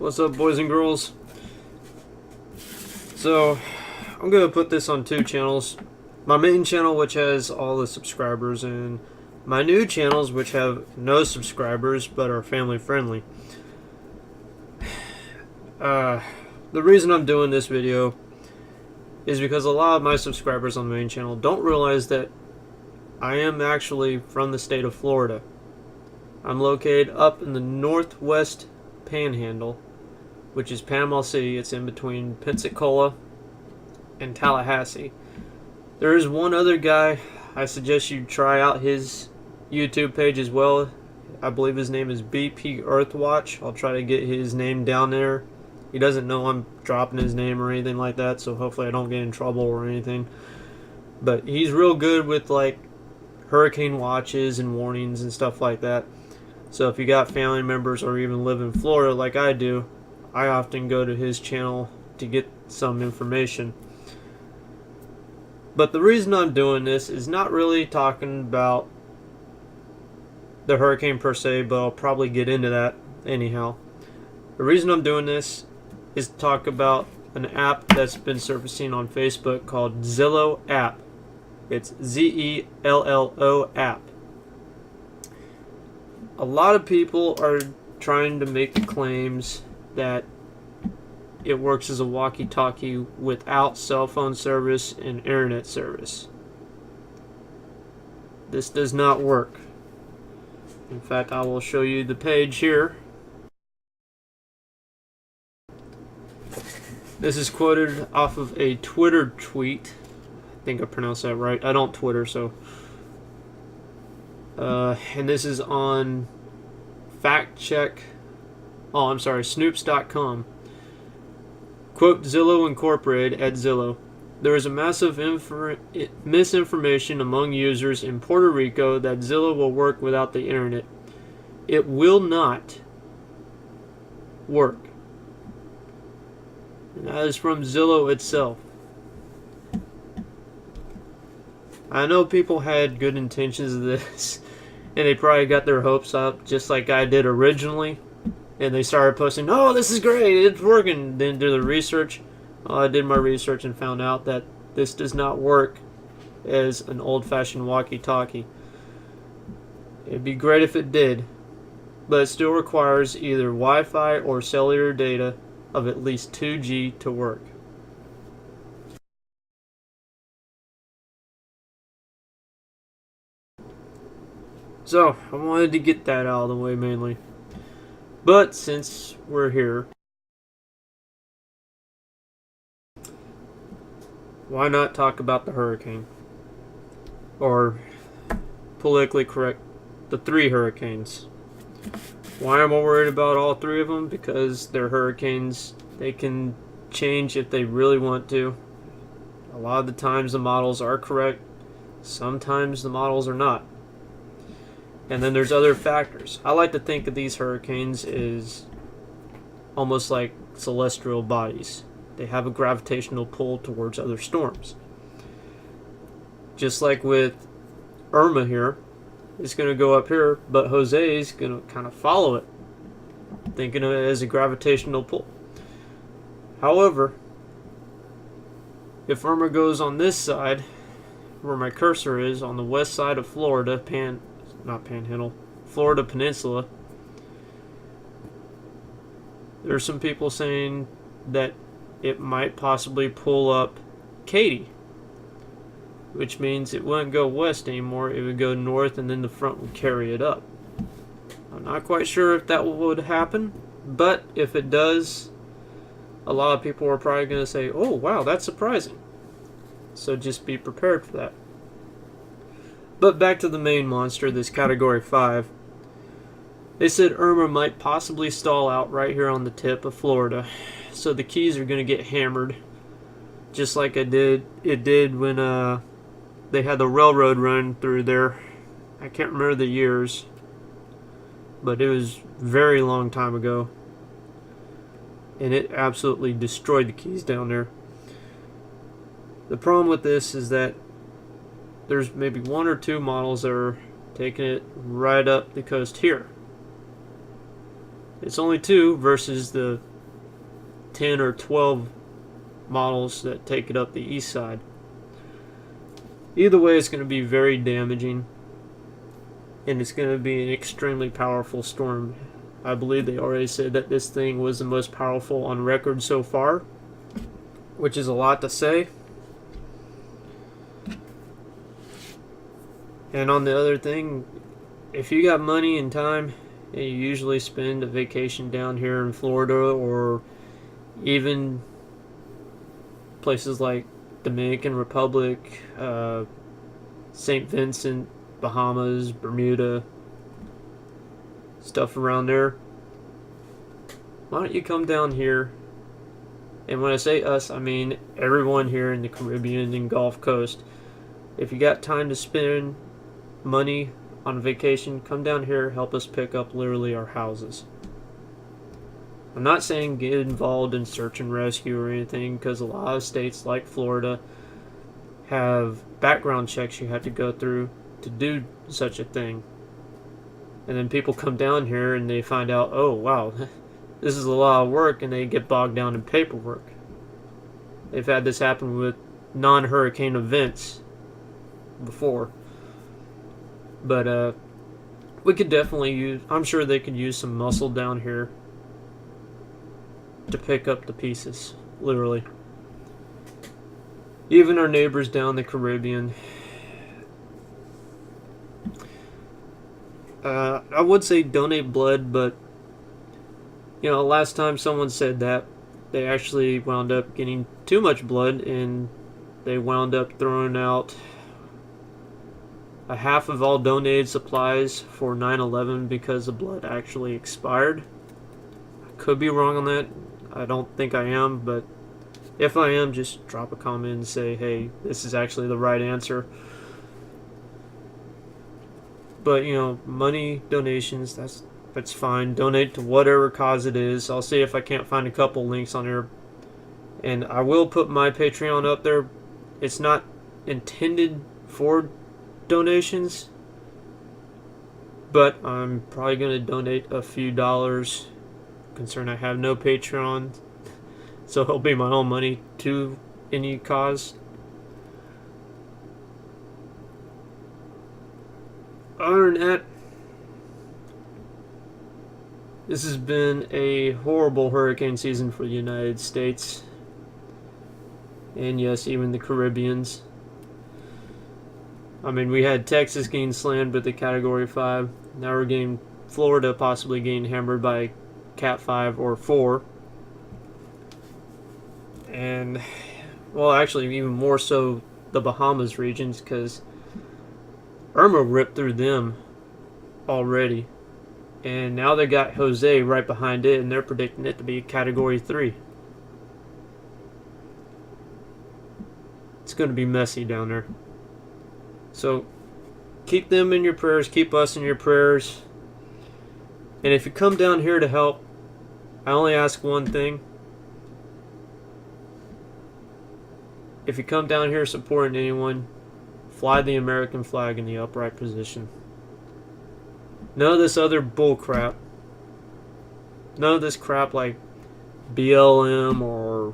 What's up, boys and girls? So, I'm going to put this on two channels. My main channel, which has all the subscribers, and my new channels, which have no subscribers but are family friendly. The reason I'm doing this video is because a lot of my subscribers on the main channel don't realize that I am actually from the state of Florida. I'm located up in the northwest panhandle, which is Panama City. It's in between Pensacola and Tallahassee. There is one other guy. I suggest you try out his YouTube page as well. I believe his name is BP Earthwatch. I'll try to get his name down there. He doesn't know I'm dropping his name or anything like that, so hopefully I don't get in trouble or anything. But he's real good with like hurricane watches and warnings and stuff like that. So if you got family members or even live in Florida like I do, I often go to his channel to get some information. But the reason I'm doing this is not really talking about the hurricane per se, but I'll probably get into that anyhow. The reason I'm doing this is to talk about an app that's been surfacing on Facebook called Zello App. It's Z-E-L-L-O app. A lot of people are trying to make claims that it works as a walkie-talkie without cell phone service and internet service. This does not work. In fact, I will show you the page here. This is quoted off of a Twitter tweet. I think I pronounced that right. I don't Twitter, so. And this is on Snoops.com. Quote, Zillow Incorporated at Zillow. There is a massive misinformation among users in Puerto Rico that Zillow will work without the internet. It will not work. And that is from Zillow itself. I know people had good intentions of this, and they probably got their hopes up just like I did originally. And they started posting, oh, this is great, it's working. Then do the research. I did my research and found out that this does not work as an old-fashioned walkie-talkie. It'd be great if it did, but it still requires either Wi-Fi or cellular data of at least 2G to work. So, I wanted to get that out of the way mainly. But since we're here, why not talk about the hurricane? Or, politically correct, the 3 hurricanes. Why am I worried about all 3 of them? Because they're hurricanes. They can change if they really want to. A lot of the times the models are correct. Sometimes the models are not. And then there's other factors. I like to think of these hurricanes as almost like celestial bodies. They have a gravitational pull towards other storms. Just like with Irma here, it's going to go up here, but Jose is going to kind of follow it, thinking of it as a gravitational pull. However, if Irma goes on this side, where my cursor is, on the west side of Florida, Florida Peninsula, there's some people saying that it might possibly pull up Katy, which means it wouldn't go west anymore, it would go north, and then the front would carry it up. I'm not quite sure if that would happen, but if it does, a lot of people are probably going to say, oh wow, that's surprising. So just be prepared for that. But back to the main monster, this Category 5. They said Irma might possibly stall out right here on the tip of Florida. So the Keys are going to get hammered. Just like it did when they had the railroad run through there. I can't remember the years, but it was a very long time ago. And it absolutely destroyed the Keys down there. The problem with this is that there's maybe 1 or 2 models that are taking it right up the coast here. It's only 2 versus the 10 or 12 models that take it up the east side. Either way, it's going to be very damaging, and it's going to be an extremely powerful storm. I believe they already said that this thing was the most powerful on record so far, which is a lot to say. And on the other thing, if you got money and time, and you usually spend a vacation down here in Florida, or even places like Dominican Republic, St. Vincent, Bahamas, Bermuda, stuff around there, why don't you come down here? And when I say us, I mean everyone here in the Caribbean and Gulf Coast. If you got time to spend money on vacation, come down here, help us pick up literally our houses. I'm not saying get involved in search and rescue or anything, because a lot of states like Florida have background checks you have to go through to do such a thing. And then people come down here and they find out, oh wow, this is a lot of work, and they get bogged down in paperwork. They've had this happen with non-hurricane events before. But we could definitely use, I'm sure they could use some muscle down here to pick up the pieces, literally. Even our neighbors down the Caribbean. I would say donate blood, but you know, last time someone said that, they actually wound up getting too much blood, and they wound up throwing out a half of all donated supplies for 9/11 because the blood actually expired. I could be wrong on that. I don't think I am, but if I am, just drop a comment and say, hey, this is actually the right answer. But, you know, money, donations, that's fine. Donate to whatever cause it is. I'll see if I can't find a couple links on here. And I will put my Patreon up there. It's not intended for donations, but I'm probably going to donate a few dollars, concerned I have no Patreon, so it'll be my own money to any cause. Other than that, this has been a horrible hurricane season for the United States, and yes, even the Caribbeans. I mean, we had Texas getting slammed with the Category 5. Now we're getting Florida possibly getting hammered by Cat 5 or 4. And, well, actually, even more so the Bahamas regions, because Irma ripped through them already. And now they got Jose right behind it, and they're predicting it to be Category 3. It's going to be messy down there. So, keep them in your prayers, keep us in your prayers. And if you come down here to help, I only ask one thing. If you come down here supporting anyone, fly the American flag in the upright position. None of this other bull crap. None of this crap like BLM or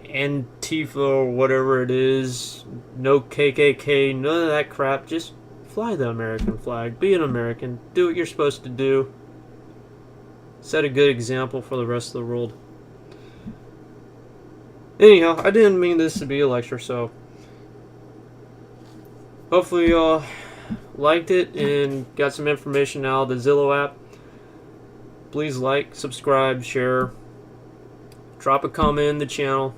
Antifa or whatever it is. No KKK, none of that crap. Just fly the American flag. Be an American. Do what you're supposed to do. Set a good example for the rest of the world. Anyhow, I didn't mean this to be a lecture, so hopefully y'all liked it and got some information out of the Zello app. Please like, subscribe, share, drop a comment in the channel,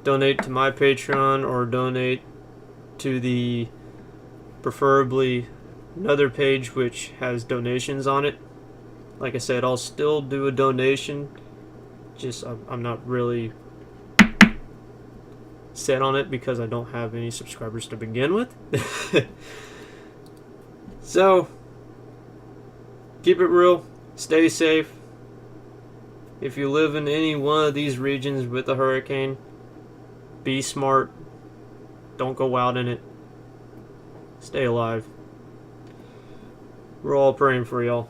donate to my Patreon, or donate to the preferably another page which has donations on it. Like I said, I'll still do a donation, just I'm not really set on it because I don't have any subscribers to begin with. So keep it real, stay safe. If you live in any one of these regions with a hurricane, be smart, don't go out in it, stay alive. We're all praying for y'all.